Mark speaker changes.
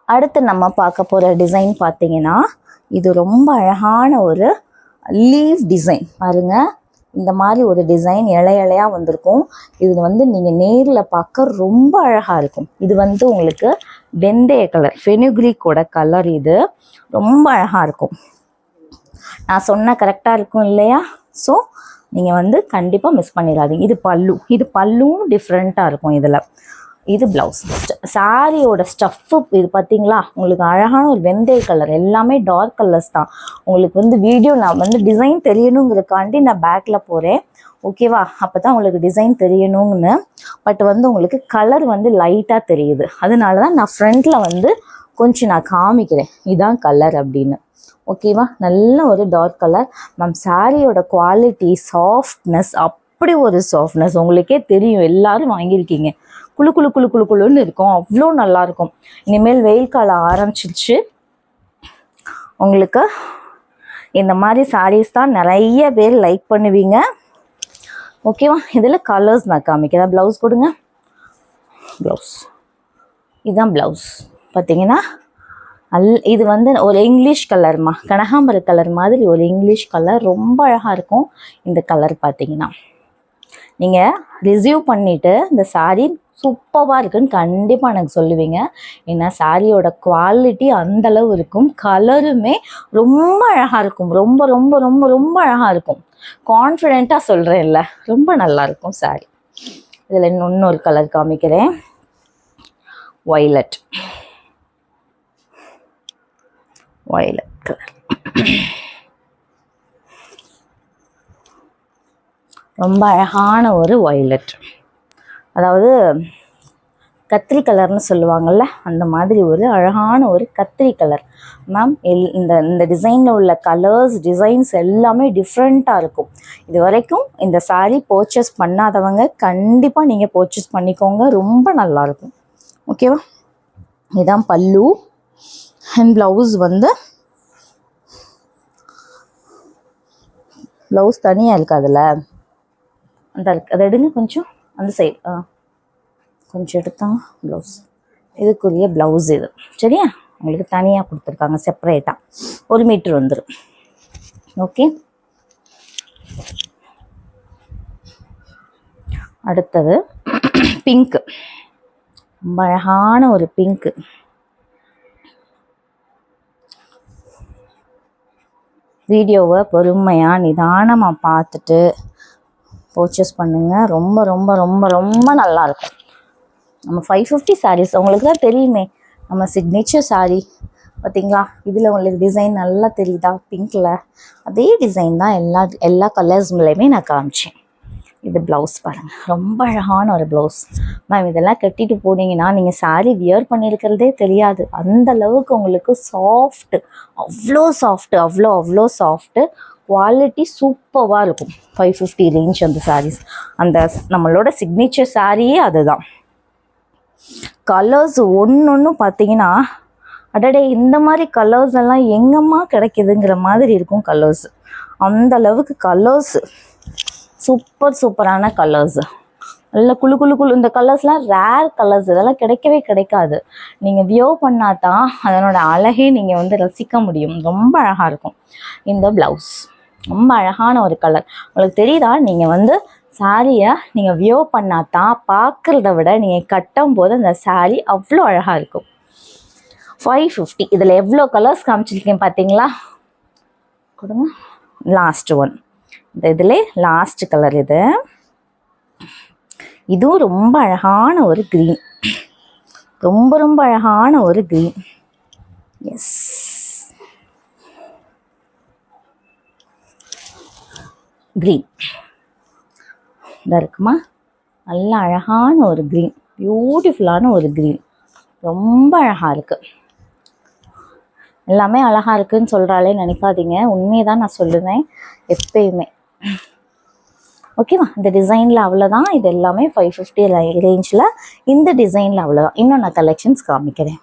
Speaker 1: அடுத்து நம்ம பார்க்க போகிற டிசைன் பார்த்தீங்கன்னா, இது ரொம்ப அழகான ஒரு லீவ் டிசைன் பாருங்கள். இந்த மாதிரி ஒரு டிசைன் இலையாக வந்திருக்கும். இது வந்து நீங்கள் நேரில் பார்க்க ரொம்ப அழகாக இருக்கும். இது வந்து உங்களுக்கு வெந்தய கலர், ஃபெனுக்ரீக்கோட கலர். இது ரொம்ப அழகாக இருக்கும். நான் சொன்ன கரெக்டாக இருக்கும் இல்லையா? ஸோ நீங்கள் வந்து கண்டிப்பாக மிஸ் பண்ணிடாதீங்க. இது பல்லும் டிஃப்ரெண்ட்டாக இருக்கும். இதில் இது ப்ளவுஸ். சாரியோட ஸ்டஃப்பு இது பார்த்தீங்களா, உங்களுக்கு அழகான ஒரு வெந்தய கலர். எல்லாமே டார்க் கலர்ஸ் தான். உங்களுக்கு வந்து வீடியோ நான் வந்து டிசைன் தெரியணுங்கிறக்காண்டி நான் பேக்கில் போகிறேன், ஓகேவா? அப்போ தான் உங்களுக்கு டிசைன் தெரியணும்னு. பட் வந்து உங்களுக்கு கலர் வந்து லைட்டாக தெரியுது. அதனால தான் நான் ஃப்ரண்ட்டில் வந்து கொஞ்சம் நான் காமிக்கிறேன் இதான் கலர் அப்படின்னு, ஓகேவா? நல்ல ஒரு டார்க் கலர். மேம் சாரியோட குவாலிட்டி, சாஃப்ட்னஸ், அப்படி ஒரு சாஃப்ட்னஸ் உங்களுக்கே தெரியும். எல்லோரும் வாங்கியிருக்கீங்க. குழு குழு குழு குழு குழுன்னு இருக்கும். அவ்வளோ நல்லாயிருக்கும். இனிமேல் வெயில் காலம் ஆரம்பிச்சிருச்சு. உங்களுக்கு இந்த மாதிரி சாரீஸ் தான் நிறைய பேர் லைக் பண்ணுவீங்க, ஓகேவா? இதில் கலர்ஸ் நான் காமிக்கிறேன். ப்ளவுஸ் கொடுங்க. ப்ளவுஸ் இதுதான் ப்ளவுஸ். பார்த்தீங்கன்னா இது வந்து ஒரு இங்கிலீஷ் கலர்மா, கனகாம்பர கலர் மாதிரி ஒரு இங்கிலீஷ் கலர். ரொம்ப அழகாக இருக்கும் இந்த கலர். பார்த்தீங்கன்னா நீங்கள் ரிசீவ் பண்ணிவிட்டு இந்த சாரீ சூப்பராக இருக்குன்னு கண்டிப்பாக எனக்கு சொல்லுவீங்க. ஏன்னா சாரியோட குவாலிட்டி அந்தளவு இருக்கும். கலருமே ரொம்ப அழகாக இருக்கும். ரொம்ப ரொம்ப ரொம்ப ரொம்ப அழகாக இருக்கும். கான்ஃபிடெண்ட்டாக சொல்கிறேன்ல, ரொம்ப நல்லாயிருக்கும் சாரி. இதில் இன்னொரு கலர் காமிக்கிறேன். Violet colour. ரொம்ப அழகான ஒரு வயலட், அதாவது கத்திரி கலர்னு சொல்லுவாங்கள்ல, அந்த மாதிரி ஒரு அழகான ஒரு கத்திரி கலர். மேம் இந்த டிசைனில் உள்ள கலர்ஸ், டிசைன்ஸ் எல்லாமே டிஃப்ரெண்ட்டாக இருக்கும். இது வரைக்கும் இந்த சாரீ பர்ச்சேஸ் பண்ணாதவங்க கண்டிப்பாக நீங்கள் பர்ச்சேஸ் பண்ணிக்கோங்க. ரொம்ப நல்லாயிருக்கும், ஓகேவா? இதுதான் பல்லு. அண்ட் ப்ளவுஸ் வந்து ப்ளவுஸ் தனியாக இருக்குது. அதில் அதை எடுங்க கொஞ்சம், அந்த சைடு கொஞ்சம் எடுத்தாங்க. ப்ளவுஸ் இதுக்குரிய ப்ளவுஸ் இது, சரியா? உங்களுக்கு தனியாக கொடுத்துருக்காங்க செப்பரேட்டாக. 1 மீட்ரு வந்துடும், ஓகே? அடுத்தது பிங்க்கு. ரொம்ப அழகான ஒரு பிங்க்கு. வீடியோவை பொறுமையாக நிதானமாக பார்த்துட்டு பர்ச்சேஸ் பண்ணுங்கள். ரொம்ப ரொம்ப ரொம்ப ரொம்ப நல்லாயிருக்கும். நம்ம 550 சாரீஸ் உங்களுக்கு தான் தெரியுமே, நம்ம சிக்னேச்சர் சாரீ பார்த்தீங்களா? இதில் உங்களுக்கு டிசைன் நல்லா தெரியுதா? பிங்க்கில் அதே டிசைன் தான் எல்லா கலர்ஸ்லையுமே நான் காமிச்சேன். இது ப்ளவுஸ் பாருங்கள், ரொம்ப அழகான ஒரு ப்ளவுஸ். மேம் இதெல்லாம் கட்டிட்டு போனீங்கன்னா நீங்கள் சாரீ வியர் பண்ணியிருக்கிறதே தெரியாது. அந்த அளவுக்கு உங்களுக்கு சாஃப்ட்டு, அவ்வளோ சாஃப்ட்டு, அவ்வளோ சாஃப்ட்டு. குவாலிட்டி சூப்பராக இருக்கும். 550 ரேஞ்ச் அந்த சாரீஸ். அந்த நம்மளோட சிக்னேச்சர் சாரியே அதுதான். கலர்ஸ் ஒன்று பார்த்தீங்கன்னா, அடடே இந்த மாதிரி கலர்ஸ் எல்லாம் எங்கம்மா கிடைக்குதுங்கிற மாதிரி இருக்கும் கலர்ஸ். அந்த அளவுக்கு கலர்ஸ் சூப்பரான கலர்ஸ். நல்ல குழு குழு குழு. இந்த கலர்ஸ்லாம் ரேர் கலர்ஸ். இதெல்லாம் கிடைக்கவே கிடைக்காது. நீங்கள் வியர் பண்ணால் தான் அதனோட அழகே நீங்கள் வந்து ரசிக்க முடியும். ரொம்ப அழகாக இருக்கும். இந்த ப்ளவுஸ் ரொம்ப அழகான ஒரு கலர். உங்களுக்கு தெரியுதா? நீங்கள் வந்து சாரியை நீங்கள் வியர் பண்ணால் தான் பார்க்குறத விட நீங்கள் கட்டும் போது அந்த சாரீ அவ்வளோ அழகாக இருக்கும். 550. இதில் எவ்வளோ கலர்ஸ் காமிச்சிருக்கேன் பார்த்தீங்களா? கொடுங்க. Last one. இதில் லாஸ்ட் கலர் இது. இதுவும் ரொம்ப அழகான ஒரு க்ரீன். ரொம்ப ரொம்ப அழகான ஒரு க்ரீன். எஸ், க்ரீன் இதாக இருக்குமா? நல்ல அழகான ஒரு க்ரீன், பியூட்டிஃபுல்லான ஒரு க்ரீன். ரொம்ப அழகாக இருக்குது. எல்லாமே அழகாக இருக்குதுன்னு சொல்கிறாலே நினைக்காதீங்க, உண்மையை தான் நான் சொல்லுவேன் எப்பயுமே, ஓகேவா? இந்த டிசைனில் அவ்வளோதான். இது எல்லாமே 550 ரேஞ்சில். இந்த டிசைனில் அவ்வளோதான். இன்னும் நான் கலெக்ஷன்ஸ் காமிக்கிறேன்.